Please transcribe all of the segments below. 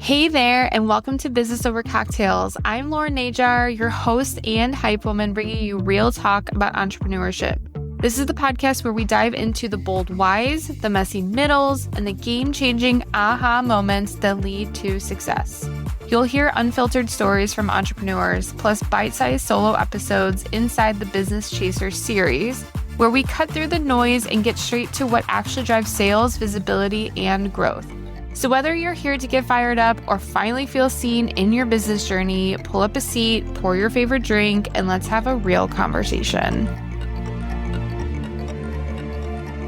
Hey there, and welcome to Business Over Cocktails. I'm Lauren Najar, your host and hype woman, bringing you real talk about entrepreneurship. This is the podcast where we dive into the bold whys, the messy middles, and the game-changing aha moments that lead to success. You'll hear unfiltered stories from entrepreneurs, plus bite-sized solo episodes inside the Business Chaser series, where we cut through the noise and get straight to what actually drives sales, visibility, and growth. So whether you're here to get fired up or finally feel seen in your business journey, pull up a seat, pour your favorite drink, and let's have a real conversation.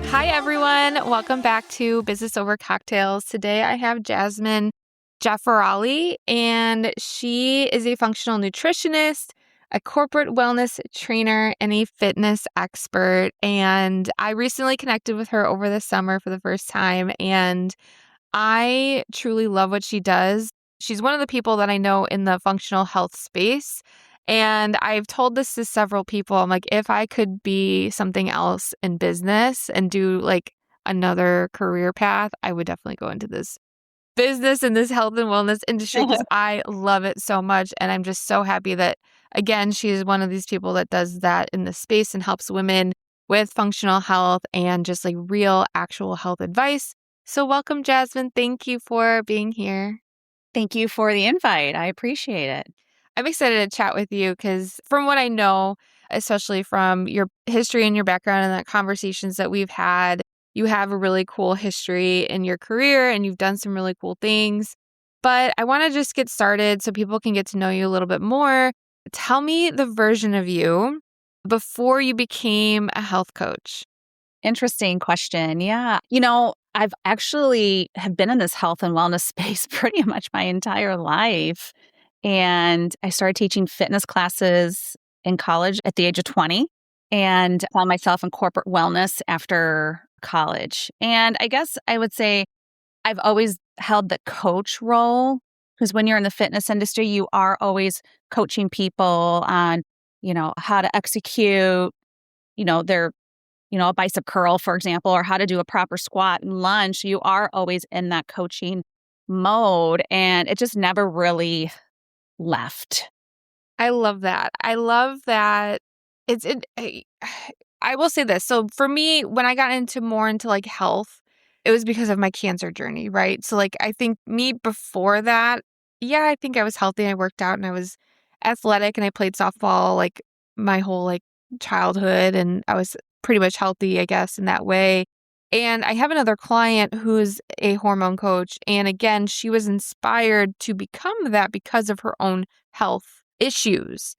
Hi, everyone. Welcome back to Business Over Cocktails. Today, I have Jasmine Jafferali, and she is a functional nutritionist, a corporate wellness trainer, and a fitness expert. And I recently connected with her over the summer for the first time, and I truly love what she does. She's one of the people that I know in the functional health space. And I've told this to several people. I'm like, if I could be something else in business and do like another career path, I would definitely go into this business and this health and wellness industry because I love it so much. And I'm just so happy that, again, she's one of these people that does that in the space and helps women with functional health and just like real, actual health advice. So welcome, Jasmine. Thank you for being here. Thank you for the invite. I appreciate it. I'm excited to chat with you because from what I know, especially from your history and your background and the conversations that we've had, you have a really cool history in your career and you've done some really cool things. But I want to just get started so people can get to know you a little bit more. Tell me the version of you before you became a health coach. Interesting question. Yeah. I've actually have been in this health and wellness space pretty much my entire life. And I started teaching fitness classes in college at the age of 20 and found myself in corporate wellness after college. And I guess I would say I've always held the coach role because when you're in the fitness industry, you are always coaching people on, how to execute, their a bicep curl, for example, or how to do a proper squat and lunge. You are always in that coaching mode, and it just never really left. I love that. I love that. I will say this. So for me, when I got more into like health, it was because of my cancer journey, right? So like, I think me before that, yeah, I think I was healthy. I worked out and I was athletic and I played softball like my whole like childhood, and I was pretty much healthy, I guess, in that way. And I have another client who's a hormone coach. And again, she was inspired to become that because of her own health issues.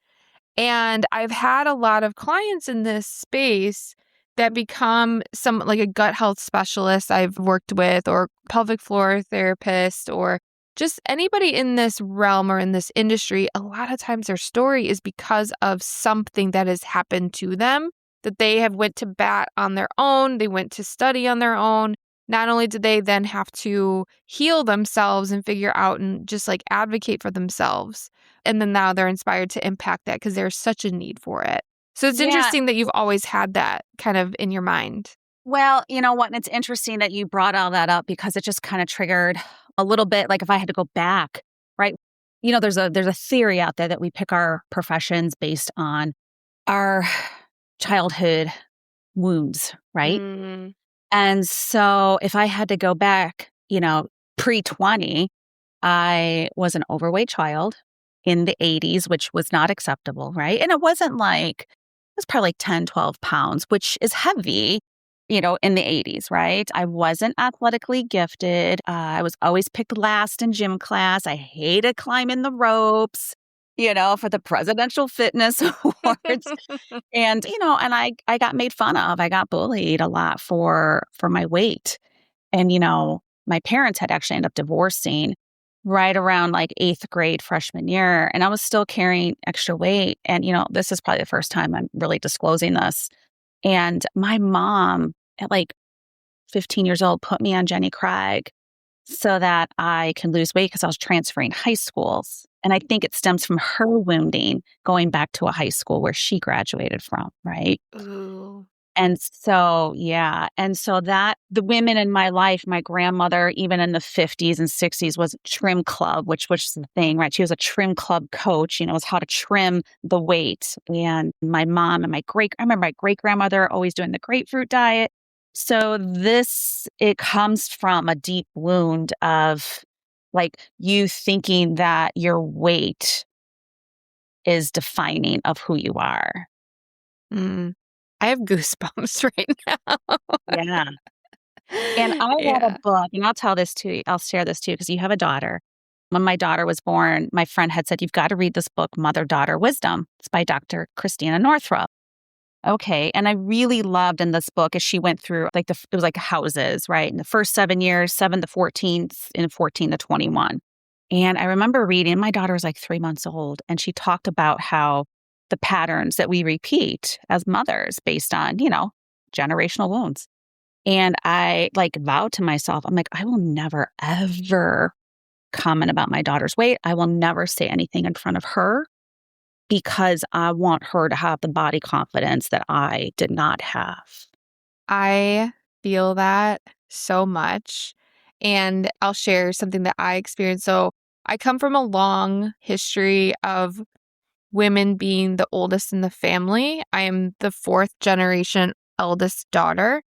And I've had a lot of clients in this space that become some like a gut health specialist I've worked with, or pelvic floor therapist, or just anybody in this realm or in this industry. A lot of times their story is because of something that has happened to them, that they have went to bat on their own, they went to study on their own. Not only did they then have to heal themselves and figure out and just like advocate for themselves, and then now they're inspired to impact that because there's such a need for it. So it's interesting that you've always had that kind of in your mind. Well, you know what? And it's interesting that you brought all that up because it just kind of triggered a little bit. Like if I had to go back, right? There's a theory out there that we pick our professions based on our childhood wounds, right? Mm. And so if I had to go back, pre-20, I was an overweight child in the 80s, which was not acceptable, right? And it wasn't like, it was probably like 10, 12 pounds, which is heavy, in the 80s, right? I wasn't athletically gifted. I was always picked last in gym class. I hated climbing the ropes, for the Presidential Fitness Awards. And, and I got made fun of. I got bullied a lot for my weight. And, my parents had actually ended up divorcing right around like 8th grade freshman year. And I was still carrying extra weight. And, this is probably the first time I'm really disclosing this. And my mom at like 15 years old put me on Jenny Craig so that I can lose weight because I was transferring high schools. And I think it stems from her wounding going back to a high school where she graduated from, right? Ooh. And so, yeah. And so that the women in my life, my grandmother, even in the 50s and 60s, was trim club, which was the thing, right? She was a trim club coach, was how to trim the weight. And my mom and I remember my great grandmother always doing the grapefruit diet. So it comes from a deep wound of like you thinking that your weight is defining of who you are. Mm. I have goosebumps right now. Yeah. And I read a Yeah. book, and I'll tell this to you. I'll share this too, because you have a daughter. When my daughter was born, my friend had said, "You've got to read this book, Mother Daughter Wisdom." It's by Dr. Christina Northrup. Okay. And I really loved in this book as she went through it was like houses, right? In the first 7 years, 7 to 14, and 14 to 21. And I remember reading, my daughter was like 3 months old, and she talked about how the patterns that we repeat as mothers based on, generational wounds. And I like vowed to myself, I'm like, I will never, ever comment about my daughter's weight. I will never say anything in front of her because I want her to have the body confidence that I did not have. I feel that so much. And I'll share something that I experienced. So I come from a long history of women being the oldest in the family. I am the fourth generation eldest daughter.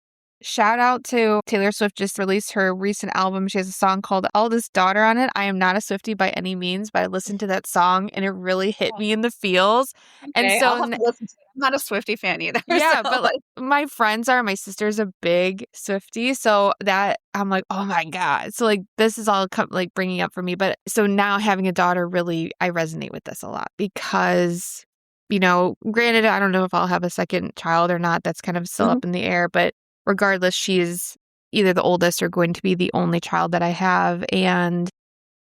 Shout out to Taylor Swift, just released her recent album. She has a song called Eldest Daughter on it. I am not a Swiftie by any means, but I listened to that song and it really hit me in the feels. And Okay, I'll so have to listen to it. I'm not a Swiftie fan either. So yeah, but like, my friends are. My sister's a big Swiftie, so that I'm like, oh my god. So like, this is all like bringing up for me. But so now having a daughter, really, I resonate with this a lot because, granted, I don't know if I'll have a second child or not. That's kind of still Mhm. up in the air. But regardless, she's either the oldest or going to be the only child that I have, and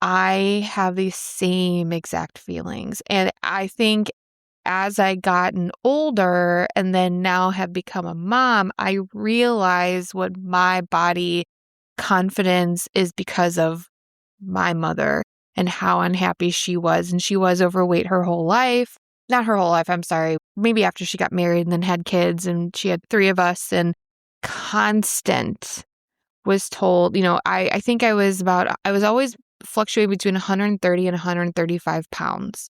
I have these same exact feelings. And I think as I gotten older and then now have become a mom, I realize what my body confidence is because of my mother and how unhappy she was. And she was overweight her whole life. Not her whole life, I'm sorry. Maybe after she got married and then had kids, and she had three of us, and constant was told, I think I was always fluctuating between 130 and 135 pounds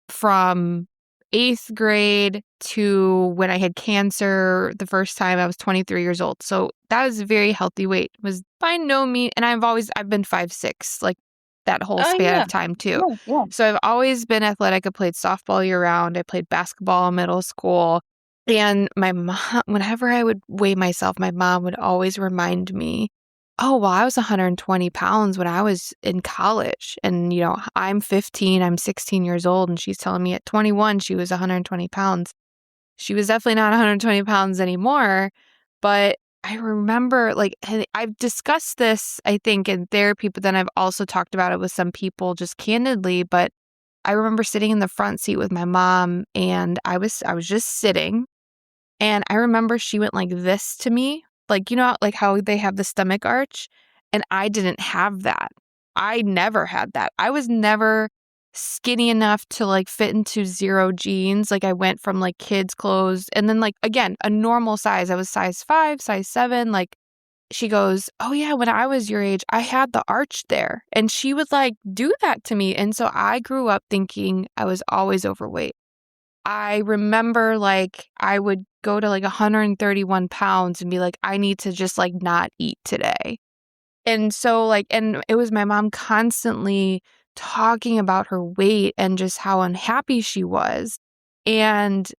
from eighth grade to when I had cancer the first time. I was 23 years old. So that was a very healthy weight. It was by no means, and I've been 5'6", like that whole Oh, span yeah. of time too. Yeah, yeah. So I've always been athletic. I played softball year round. I played basketball in middle school. And my mom, whenever I would weigh myself, my mom would always remind me, oh, well, I was 120 pounds when I was in college. And, I'm 15, I'm 16 years old. And she's telling me at 21, she was 120 pounds. She was definitely not 120 pounds anymore. But I remember, like, and I've discussed this, I think, in therapy, but then I've also talked about it with some people just candidly. But I remember sitting in the front seat with my mom, and I was just sitting. And I remember she went like this to me, like, like how they have the stomach arch, and I didn't have that. I never had that. I was never skinny enough to like fit into zero jeans. Like I went from like kids clothes and then like, again, a normal size. I was size 5, size 7. Like she goes, oh yeah, when I was your age, I had the arch there. And she would like do that to me. And so I grew up thinking I was always overweight. I remember like I would go to like 131 pounds and be like, I need to just like not eat today. And so like, and it was my mom constantly talking about her weight and just how unhappy she was. And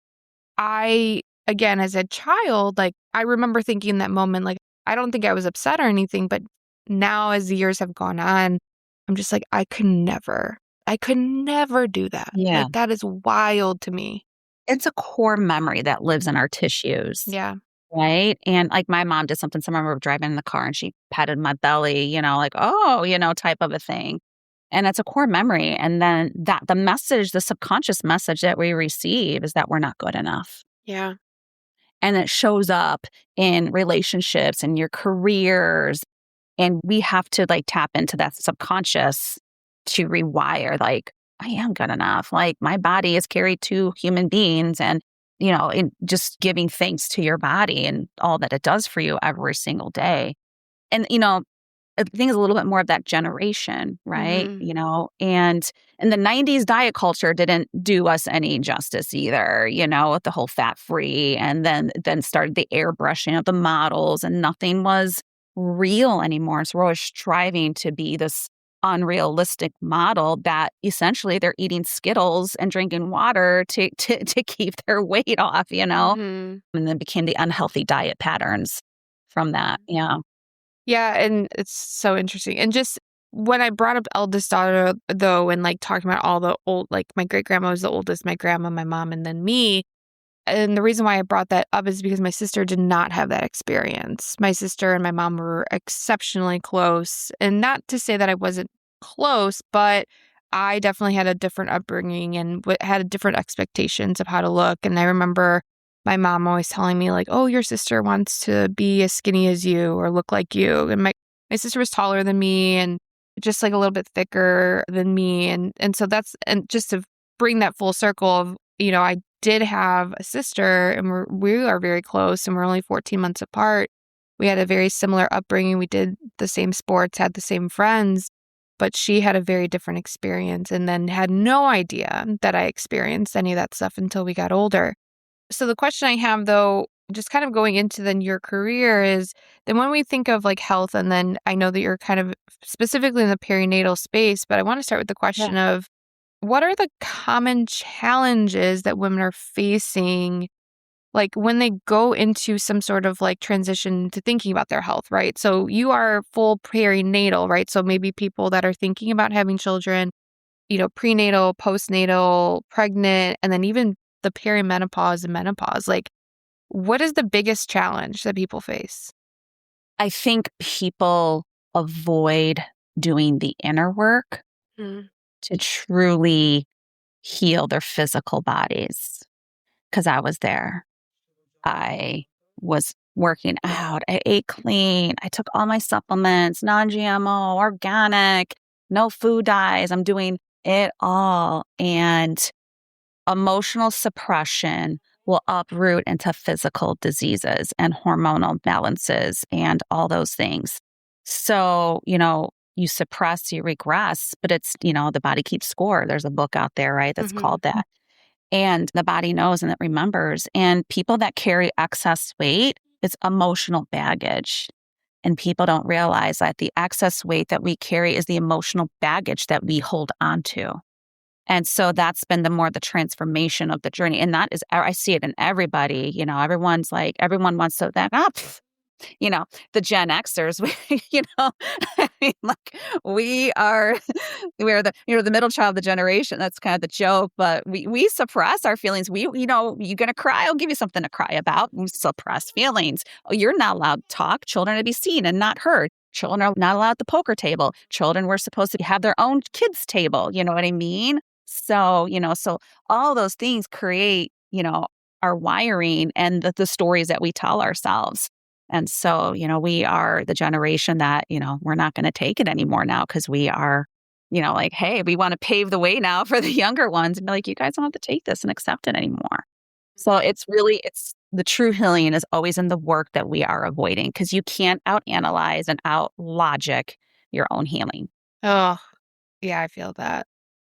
I, again, as a child, like I remember thinking in that moment, like, I don't think I was upset or anything, but now as the years have gone on, I'm just like, I could never do that. Yeah. Like that is wild to me. It's a core memory that lives in our tissues. Yeah. Right. And like my mom did something, I remember driving in the car and she patted my belly, like, oh, type of a thing. And it's a core memory. And then the subconscious message that we receive is that we're not good enough. Yeah. And it shows up in relationships and your careers. And we have to like tap into that subconscious to rewire, like, I am good enough. Like my body is carried 2 human beings and in just giving thanks to your body and all that it does for you every single day. And, I think it's a little bit more of that generation, right? Mm-hmm. And in the 90s, diet culture didn't do us any justice either, with the whole fat free, and then started the airbrushing of the models, and nothing was real anymore. So we're always striving to be this unrealistic model that essentially they're eating Skittles and drinking water to keep their weight off. Mm-hmm. And then became the unhealthy diet patterns from that. Yeah. Yeah, and it's so interesting. And just when I brought up eldest daughter, though, and like talking about all the old, like my great grandma was the oldest, my grandma, my mom, and then me. And the reason why I brought that up is because my sister did not have that experience. My sister and my mom were exceptionally close. And not to say that I wasn't close, but I definitely had a different upbringing and had different expectations of how to look. And I remember my mom always telling me, like, oh, your sister wants to be as skinny as you or look like you. And my sister was taller than me and just like a little bit thicker than me. And so and just to bring that full circle of, I did have a sister and we are very close and we're only 14 months apart. We had a very similar upbringing. We did the same sports, had the same friends, but she had a very different experience and then had no idea that I experienced any of that stuff until we got older. So the question I have, though, just kind of going into then your career is then when we think of like health, and then I know that you're kind of specifically in the perinatal space, but I want to start with the Yeah. question of what are the common challenges that women are facing, like when they go into some sort of like transition to thinking about their health, right? So you are full perinatal, right? So maybe people that are thinking about having children, prenatal, postnatal, pregnant, and then even the perimenopause and menopause. Like, what is the biggest challenge that people face? I think people avoid doing the inner work Mm. to truly heal their physical bodies. Because I was there. I was working out. I ate clean. I took all my supplements, non GMO, organic, no food dyes. I'm doing it all. And emotional suppression will uproot into physical diseases and hormonal balances and all those things. So, you suppress, you regress, but it's, the body keeps score. There's a book out there, right? That's Mm-hmm. called that. And the body knows and it remembers. And people that carry excess weight, it's emotional baggage. And people don't realize that the excess weight that we carry is the emotional baggage that we hold on to. And so that's been the transformation of the journey. And that is, I see it in everybody. Everyone's like, everyone wants to that up. The Gen Xers, I mean, like we're the middle child of the generation. That's kind of the joke, but we suppress our feelings. You're going to cry. I'll give you something to cry about. We suppress feelings. Oh, you're not allowed to talk. Children are to be seen and not heard. Children are not allowed at the poker table. Children were supposed to have their own kids' table. You know what I mean? So all those things create, our wiring and the stories that we tell ourselves. And so, we are the generation that, we're not going to take it anymore now because we are, like, hey, we want to pave the way now for the younger ones and be like, you guys don't have to take this and accept it anymore. So it's the true healing is always in the work that we are avoiding because you can't out analyze and out logic your own healing. Oh, yeah, I feel that.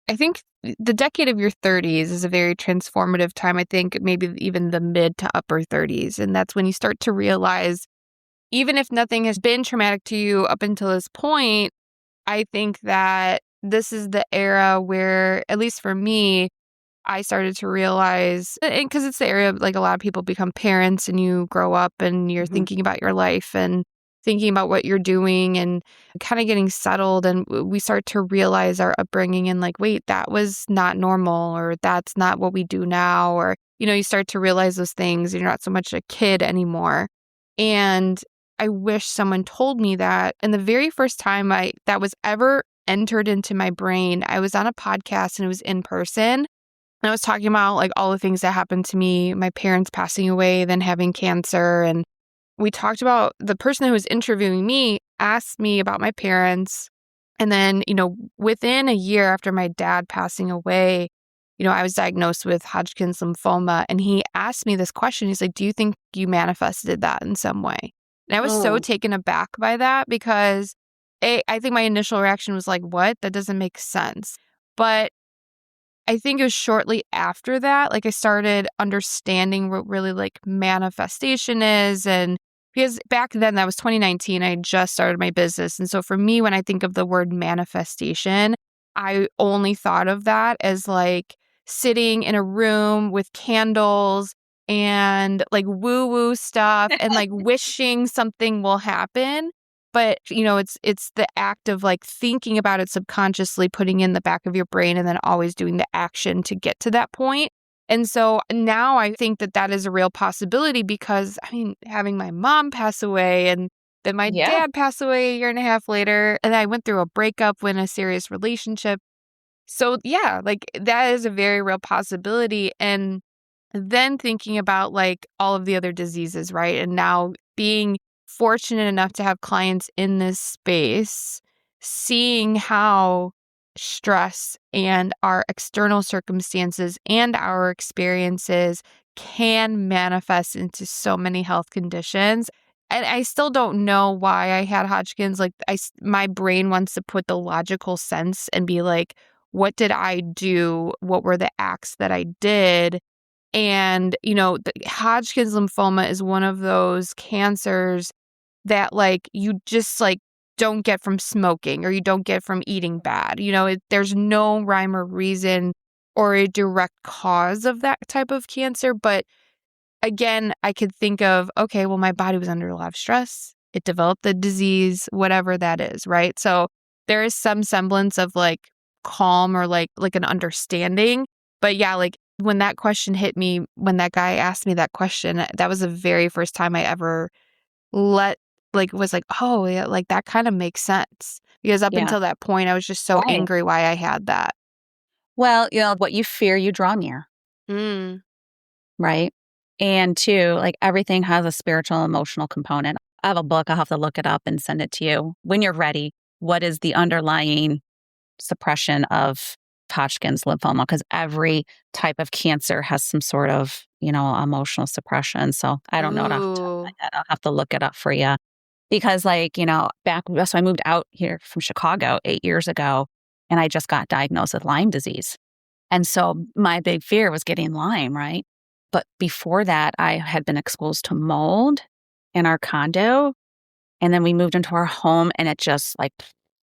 I think the decade of your 30s is a very transformative time. I think maybe even the mid to upper 30s. And that's when you start to realize, even if nothing has been traumatic to you up until this point, I think that this is the era where, at least for me, I started to realize, and because it's the area like a lot of people become parents and you grow up and you're Mhm. thinking about your life and thinking about what you're doing and kind of getting settled. And we start to realize our upbringing and like, wait, that was not normal, or that's not what we do now. Or, you start to realize those things. You're not so much a kid anymore. And I wish someone told me that. And the very first time that was ever entered into my brain, I was on a podcast and it was in person. And I was talking about like all the things that happened to me, my parents passing away, then having cancer. And we talked about the person who was interviewing me asked me about my parents. And then, within a year after my dad passing away, I was diagnosed with Hodgkin's lymphoma, and he asked me this question. He's like, do you think you manifested that in some way? And I was so Mm. taken aback by that because I think my initial reaction was like, what? That doesn't make sense. But I think it was shortly after that, like I started understanding what really like manifestation is. And because back then, that was 2019, I had just started my business. And so for me, when I think of the word manifestation, I only thought of that as like sitting in a room with candles and like woo woo stuff and like wishing something will happen. But, it's the act of like thinking about it subconsciously, putting in the back of your brain and then always doing the action to get to that point. And so now I think that that is a real possibility because, having my mom pass away and then my Yeah. dad pass away a year and a half later, and I went through a breakup in a serious relationship. So yeah, like that is a very real possibility. And then thinking about like all of the other diseases, right? And now being fortunate enough to have clients in this space, seeing how stress and our external circumstances and our experiences can manifest into so many health conditions. And I still don't know why I had Hodgkin's. Like my brain wants to put the logical sense and be like, what did I do? What were the acts that I did? And, the Hodgkin's lymphoma is one of those cancers that like you just like don't get from smoking or you don't get from eating bad. There's no rhyme or reason or a direct cause of that type of cancer. But again, I could think of, okay, well, my body was under a lot of stress. It developed the disease, whatever that is, right? So there is some semblance of like calm or like an understanding. But yeah, like when that question hit me, when that guy asked me that question, that was the very first time I ever was like, oh, yeah, like that kind of makes sense. Because up Yeah. until that point, I was just so Right. angry why I had that. Well, what you fear, you draw near, Mm. right? And two, like everything has a spiritual, emotional component. I have a book. I'll have to look it up and send it to you when you're ready. What is the underlying suppression of Hodgkin's lymphoma? Because every type of cancer has some sort of, emotional suppression. So I don't know it off the top of Ooh. my head. I'll have to look it up for you. Because so I moved out here from Chicago 8 years ago, and I just got diagnosed with Lyme disease. And so my big fear was getting Lyme, right? But before that, I had been exposed to mold in our condo. And then we moved into our home and it just like,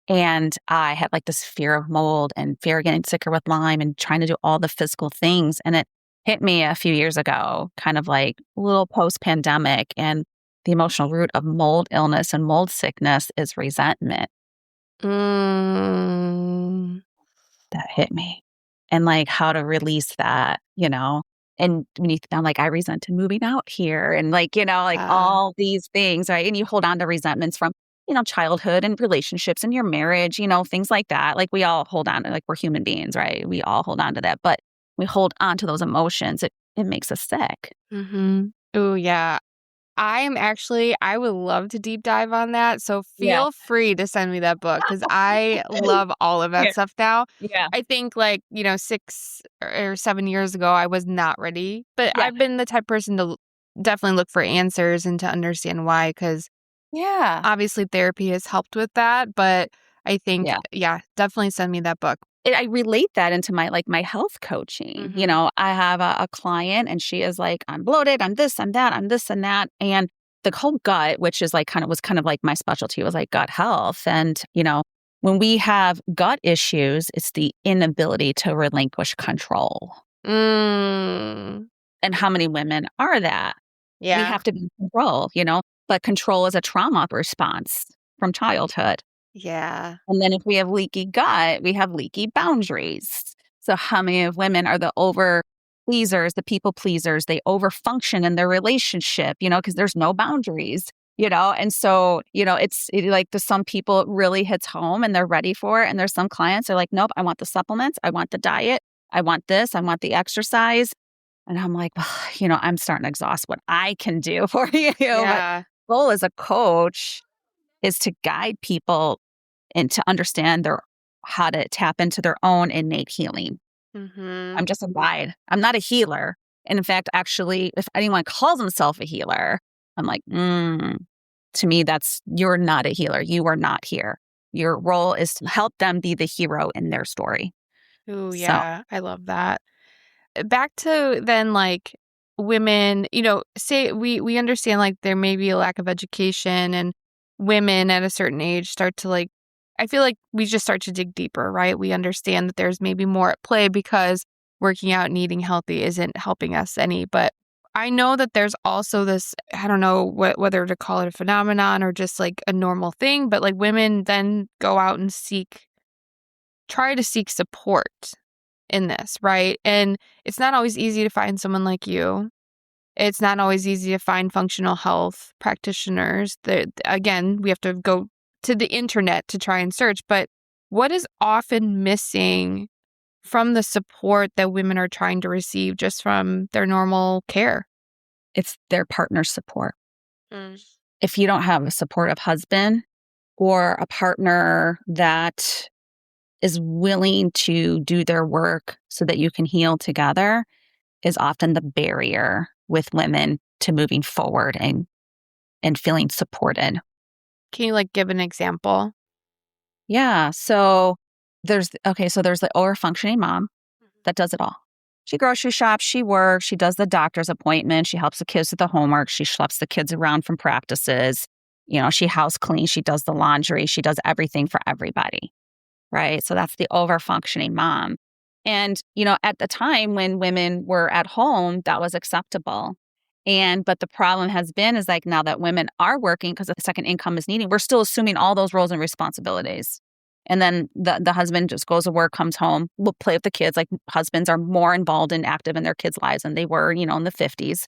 and I had like this fear of mold and fear of getting sicker with Lyme and trying to do all the physical things. And it hit me a few years ago, kind of like a little post pandemic. And the emotional root of mold illness and mold sickness is resentment. Mm. That hit me. And like how to release that. And when I'm like, I resented moving out here and like Ah. all these things, right? And you hold on to resentments from, childhood and relationships and your marriage, things like that. Like we all hold on to, like we're human beings, right? We all hold on to that. But we hold on to those emotions. It makes us sick. Mhm. Ooh, yeah. I would love to deep dive on that. So Yeah. feel free to send me that book because I love all of that Yeah. stuff now. Yeah. I think like, 6 or 7 years ago, I was not ready, but Yeah. I've been the type of person to definitely look for answers and to understand why, because Yeah. obviously therapy has helped with that. But I think, Yeah. yeah, definitely send me that book. I relate that into my health coaching. Hmm. I have a client and she is like, I'm bloated, I'm this, I'm that, I'm this and that. And the whole gut, which is like kind of like my specialty, was like gut health. And, when we have gut issues, it's the inability to relinquish control. Mm. And how many women are that? We Yeah. have to be in control, but control is a trauma response from childhood. Yeah. And then if we have leaky gut, we have leaky boundaries. So how many of women are the over pleasers, the people pleasers? They over function in their relationship, because there's no boundaries. And so, like to some people it really hits home and they're ready for it. And there's some clients are like, nope, I want the supplements. I want the diet. I want this. I want the exercise. And I'm like, well, I'm starting to exhaust what I can do for you. But Yeah. goal as a coach is to guide people and to understand how to tap into their own innate healing. Mhm. I'm just a guide. I'm not a healer. And in fact, actually, if anyone calls himself a healer, I'm like, to me, you're not a healer. You are not here. Your role is to help them be the hero in their story. Ooh, So yeah, I love that. Back to then, like, women, say we understand, like, there may be a lack of education, and women at a certain age start to, like, I feel like we just start to dig deeper, right? We understand that there's maybe more at play because working out and eating healthy isn't helping us any. But I know that there's also this, I don't know whether to call it a phenomenon or just like a normal thing, but like women then go out and try to seek support in this, right? And it's not always easy to find someone like you. It's not always easy to find functional health practitioners. Again, we have to go to the internet to try and search. But what is often missing from the support that women are trying to receive just from their normal care? it's their partner support. Mm. If you don't have a supportive husband or a partner that is willing to do their work so that you can heal together, is often the barrier with women to moving forward and feeling supported. Can you like give an example? Yeah. So there's the over functioning mom that does it all. She grocery shops, she works, she does the doctor's appointment, she helps the kids with the homework, she schleps the kids around from practices, she house cleans, she does the laundry, she does everything for everybody. Right. So that's the over functioning mom. And, at the time when women were at home, that was acceptable. But the problem has been is like now that women are working because the second income is needed, we're still assuming all those roles and responsibilities. And then the husband just goes to work, comes home, will play with the kids. Like husbands are more involved and active in their kids' lives than they were, in the 50s.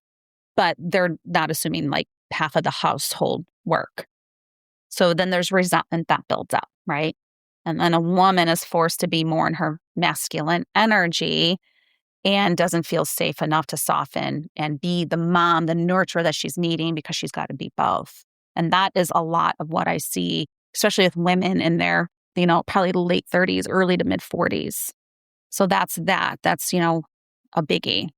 But they're not assuming like half of the household work. So then there's resentment that builds up, right? And then a woman is forced to be more in her masculine energy and doesn't feel safe enough to soften and be the mom, the nurturer that she's needing because she's got to be both. And that is a lot of what I see, especially with women in their, probably late 30s, early to mid 40s. So that's that. That's, a biggie.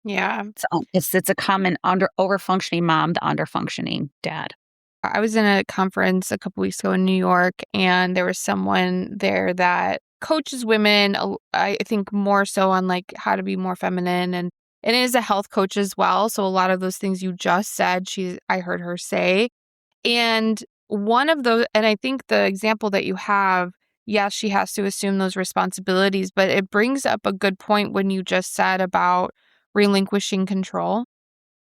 Yeah. So it's a common over functioning mom to under functioning dad. I was in a conference a couple weeks ago in New York, and there was someone there that coaches women, I think more so on like how to be more feminine, and it is a health coach as well. So a lot of those things you just said, I heard her say. And one of those, and I think the example that you have, yes, she has to assume those responsibilities, but it brings up a good point when you just said about relinquishing control.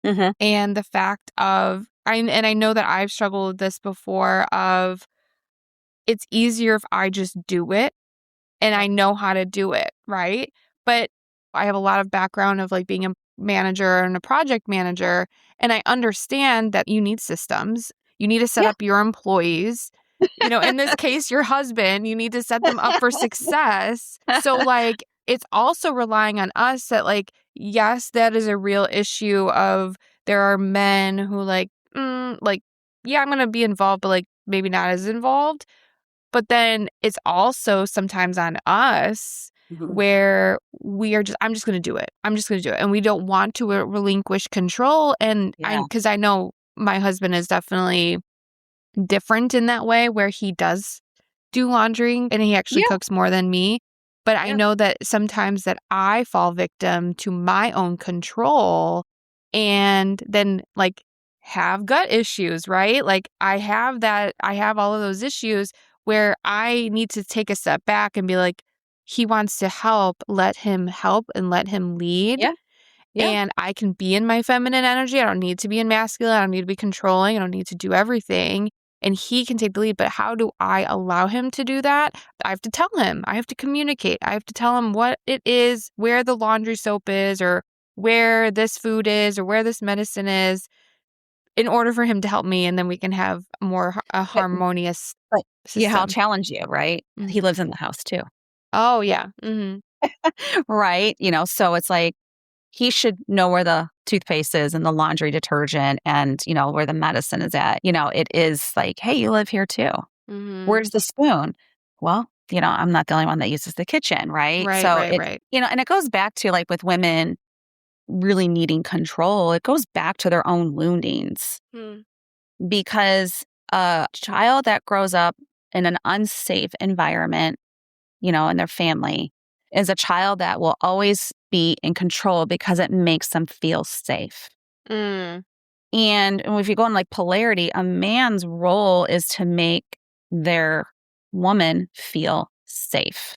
Mm-hmm. And the fact of, I know that I've struggled with this before of it's easier if I just do it and I know how to do it, right? But I have a lot of background of like being a manager and a project manager, and I understand that you need systems. You need to set Yeah. up your employees. In this case, your husband, you need to set them up for success. So like it's also relying on us that like, yes, that is a real issue of there are men who like, yeah, I'm gonna be involved, but like maybe not as involved. But then it's also sometimes on us Mhm. where I'm just going to do it. I'm just going to do it. And we don't want to relinquish control. And Yeah. because I know my husband is definitely different in that way where he does do laundry and he actually Yeah. cooks more than me. But I Yeah. know that sometimes that I fall victim to my own control and then like have gut issues, right? Like I have all of those issues where I need to take a step back and be like, he wants to let him help and let him lead. Yeah. Yeah. And I can be in my feminine energy. I don't need to be in masculine. I don't need to be controlling. I don't need to do everything. And he can take the lead. But how do I allow him to do that? I have to tell him. I have to communicate. I have to tell him what it is, where the laundry soap is, or where this food is, or where this medicine is, in order for him to help me. And then we can have a But harmonious but yeah, I'll system. challenge you, right? Mm. He lives in the house too, Oh, yeah. Hmm. right? So it's like he should know where the toothpaste is and the laundry detergent and, where the medicine is at. It is like, hey, you live here too. Hmm. Where's the spoon? Well, I'm not the only one that uses the kitchen, right? Right, So right, right. and it goes back to like with women really needing control, it goes back to their own woundings Hmm. because a child that grows up in an unsafe environment, in their family is a child that will always be in control because it makes them feel safe. Mm. And if you go in like polarity, a man's role is to make their woman feel safe.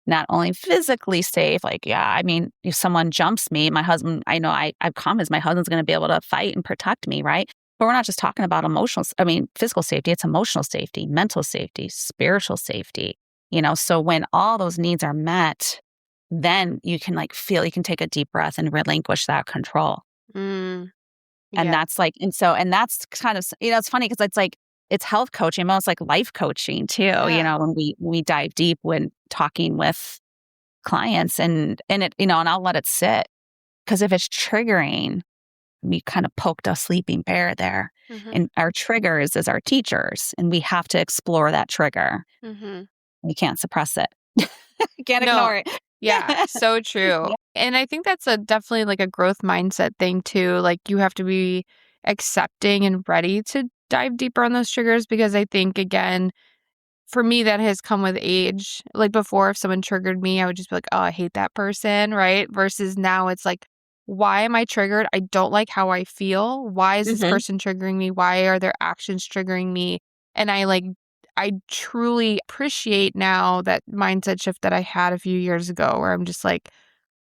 Not only physically safe, like, yeah, I mean, if someone jumps me, my husband, I know I've come as my husband's going to be able to fight and protect me, right? But we're not just talking about physical safety, it's emotional safety, mental safety, spiritual safety, so when all those needs are met, then you can like feel, you can take a deep breath and relinquish that control. Mm. And Yeah. that's like, and that's kind of, it's funny because it's like, it's health coaching, almost like life coaching too, Yeah. when we dive deep when talking with clients and it, and I'll let it sit. Because if it's triggering, we kind of poked a sleeping bear there. Mhm. And our triggers is our teachers, and we have to explore that trigger. Mhm. We can't suppress it. Can't No. ignore it. Yeah, so true. Yeah. And I think that's a definitely like a growth mindset thing too. Like you have to be accepting and ready to dive deeper on those triggers because I think again, for me that has come with age. Like before if someone triggered me, I would just be like, "Oh, I hate that person," right? Versus now it's like, "Why am I triggered? I don't like how I feel. Why is this Hmm. person triggering me? Why are their actions triggering me?" And I truly appreciate now that mindset shift that I had a few years ago where I'm just like,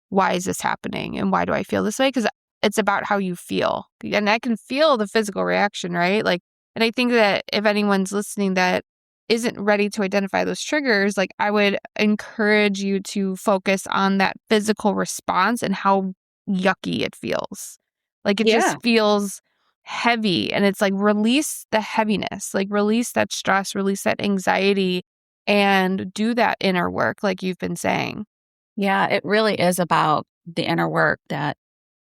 why is this happening? And why do I feel this way? Because it's about how you feel. And I can feel the physical reaction, right? Like, and I think that if anyone's listening that isn't ready to identify those triggers, like I would encourage you to focus on that physical response and how yucky it feels. Like it Yeah. just feels heavy and it's like release the heaviness, like release that stress, release that anxiety and do that inner work like you've been saying. Yeah. It really is about the inner work that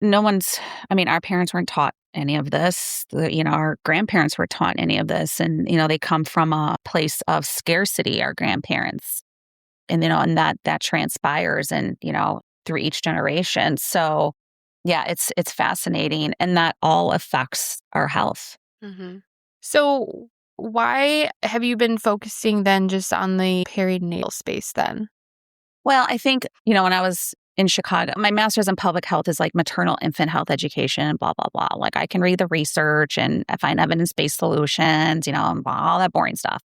no one's, our parents weren't taught any of this. Our grandparents were taught any of this. And, they come from a place of scarcity, our grandparents. And, and that transpires and, through each generation. So yeah, it's fascinating. And that all affects our health. Mhm. So, why have you been focusing then just on the perinatal space then? Well, I think, when I was in Chicago, my master's in public health is like maternal infant health education, blah, blah, blah. Like I can read the research and I find evidence-based solutions, and all that boring stuff.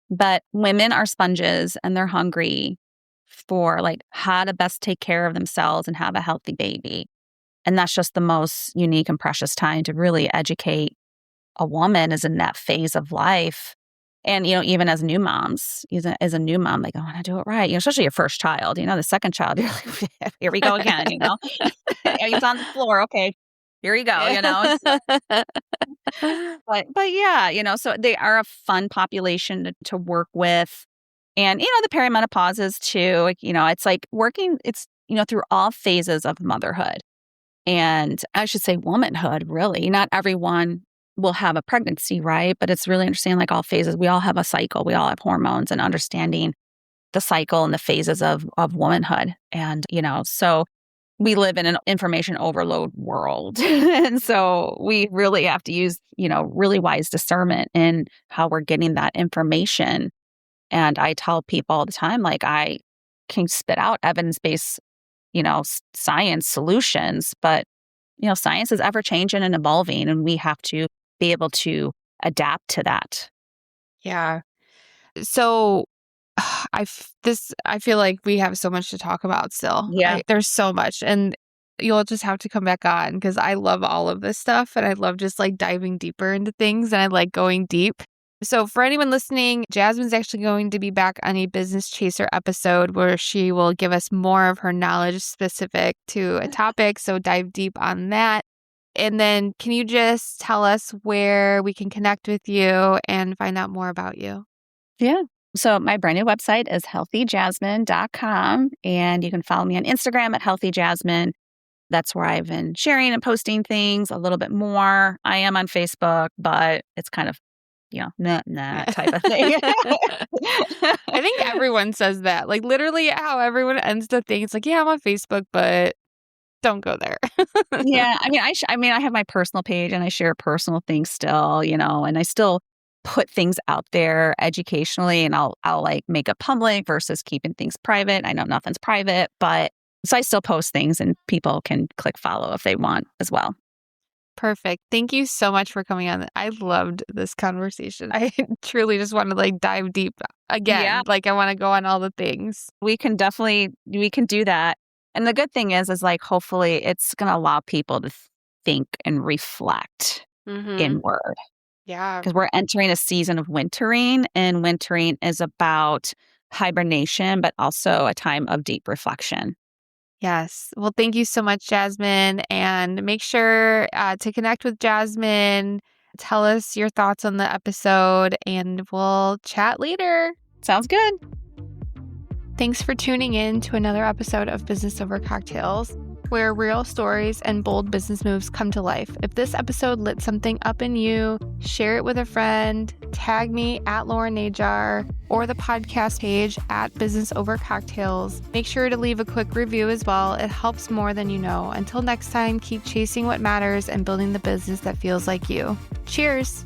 But women are sponges and they're hungry for like how to best take care of themselves and have a healthy baby. And that's just the most unique and precious time to really educate a woman is in that phase of life. And, even as new moms, as a new mom, like, I want to do it right, especially your first child, the second child, you're like, here we go again, he's on the floor. Okay, here we go, but yeah, so they are a fun population to work with. And, the perimenopause is too, like, it's like working, it's, through all phases of motherhood. And I should say womanhood, really. Not everyone will have a pregnancy, right? But it's really understanding like all phases. We all have a cycle. We all have hormones and understanding the cycle and the phases of womanhood. And, so we live in an information overload world. And so we really have to use, really wise discernment in how we're getting that information. And I tell people all the time, like, I can spit out evidence-based, science solutions, but, science is ever changing and evolving, and we have to be able to adapt to that. Yeah. So, I feel like we have so much to talk about still. Yeah. There's so much, and you'll just have to come back on because I love all of this stuff, and I love just like diving deeper into things, and I like going deep. So, for anyone listening, Jasmine's actually going to be back on a Business Chaser episode where she will give us more of her knowledge specific to a topic. So, dive deep on that. And then, can you just tell us where we can connect with you and find out more about you? Yeah. So my brand new website is healthyjasmine.com, and you can follow me on Instagram at healthyjasmine. That's where I've been sharing and posting things a little bit more. I am on Facebook, but it's kind of nah type of thing. I think everyone says that. Like literally how everyone ends the thing. It's like, yeah, I'm on Facebook, but don't go there. Yeah, I mean, I have my personal page and I share personal things still, and I still put things out there educationally, and I'll like make it public versus keeping things private. I know nothing's private, but so I still post things and people can click follow if they want as well. Perfect. Thank you so much for coming on. I loved this conversation. I truly just want to like dive deep Yeah, again. Like I want to go on all the things. we can do that. And the good thing is like hopefully it's going to allow people to think and reflect Mm-hmm. inward. Yeah. Because we're entering a season of wintering, and wintering is about hibernation, but also a time of deep reflection. Yes. Well, thank you so much, Jasmine. And make sure to connect with Jasmine. Tell us your thoughts on the episode, and we'll chat later. Sounds good. Thanks for tuning in to another episode of Business Over Cocktails, where real stories and bold business moves come to life. If this episode lit something up in you, share it with a friend, tag me at Lauren Najar or the podcast page at Business Over Cocktails. Make sure to leave a quick review as well. It helps more than you know. Until next time, keep chasing what matters and building the business that feels like you. Cheers!